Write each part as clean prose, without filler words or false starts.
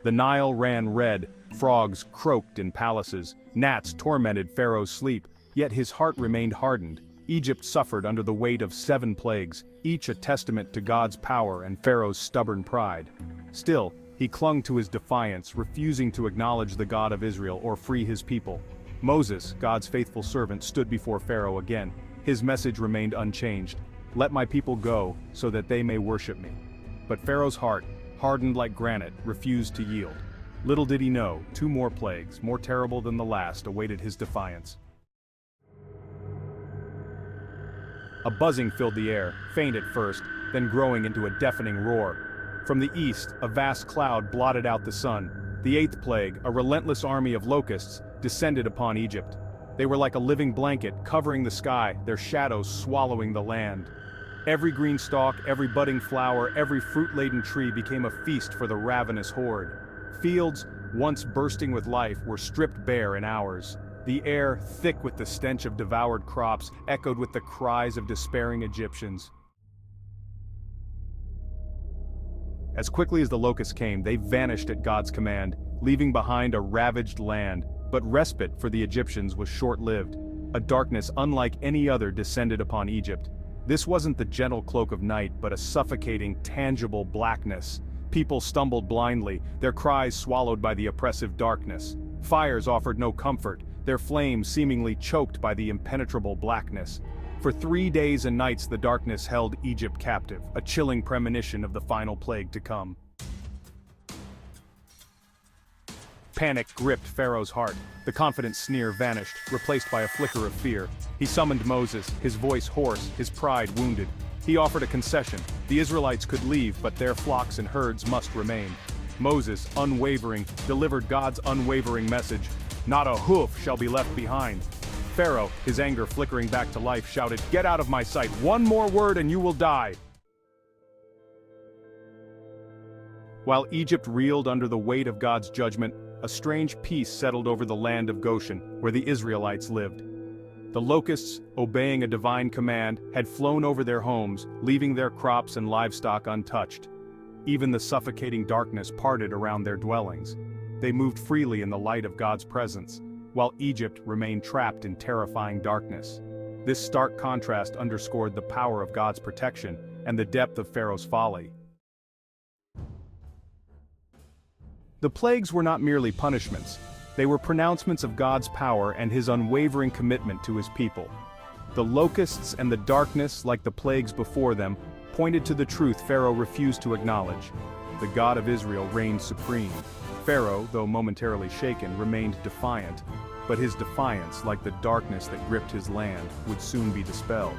The Nile ran red, frogs croaked in palaces, gnats tormented Pharaoh's sleep, yet his heart remained hardened. Egypt suffered under the weight of 7 plagues, each a testament to God's power and Pharaoh's stubborn pride. Still, he clung to his defiance, refusing to acknowledge the God of Israel or free his people. Moses, God's faithful servant, stood before Pharaoh again. His message remained unchanged. "Let my people go, so that they may worship me." But Pharaoh's heart, hardened like granite, refused to yield. Little did he know, 2 more plagues, more terrible than the last, awaited his defiance. A buzzing filled the air, faint at first, then growing into a deafening roar. From the east, a vast cloud blotted out the sun. The 8th plague, a relentless army of locusts, descended upon Egypt. They were like a living blanket, covering the sky, their shadows swallowing the land. Every green stalk, every budding flower, every fruit-laden tree became a feast for the ravenous horde. Fields, once bursting with life, were stripped bare in hours. The air, thick with the stench of devoured crops, echoed with the cries of despairing Egyptians. As quickly as the locusts came, they vanished at God's command, leaving behind a ravaged land. But respite for the Egyptians was short-lived. A darkness unlike any other descended upon Egypt. This wasn't the gentle cloak of night, but a suffocating, tangible blackness. People stumbled blindly, their cries swallowed by the oppressive darkness. Fires offered no comfort, their flames seemingly choked by the impenetrable blackness. For 3 days and nights the darkness held Egypt captive, a chilling premonition of the final plague to come. Panic gripped Pharaoh's heart. The confident sneer vanished, replaced by a flicker of fear. He summoned Moses, his voice hoarse, his pride wounded. He offered a concession. The Israelites could leave, but their flocks and herds must remain. Moses, unwavering, delivered God's unwavering message. "Not a hoof shall be left behind." Pharaoh, his anger flickering back to life, shouted, "Get out of my sight! 1 more word and you will die!" While Egypt reeled under the weight of God's judgment, a strange peace settled over the land of Goshen, where the Israelites lived. The locusts, obeying a divine command, had flown over their homes, leaving their crops and livestock untouched. Even the suffocating darkness parted around their dwellings. They moved freely in the light of God's presence, while Egypt remained trapped in terrifying darkness. This stark contrast underscored the power of God's protection and the depth of Pharaoh's folly. The plagues were not merely punishments. They were pronouncements of God's power and his unwavering commitment to his people. The locusts and the darkness, like the plagues before them, pointed to the truth Pharaoh refused to acknowledge. The God of Israel reigned supreme. Pharaoh, though momentarily shaken, remained defiant. But his defiance, like the darkness that gripped his land, would soon be dispelled.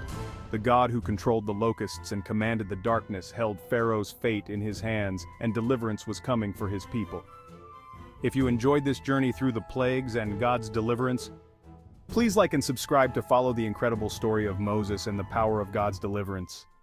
The God who controlled the locusts and commanded the darkness held Pharaoh's fate in his hands, and deliverance was coming for his people. If you enjoyed this journey through the plagues and God's deliverance, please like and subscribe to follow the incredible story of Moses and the power of God's deliverance.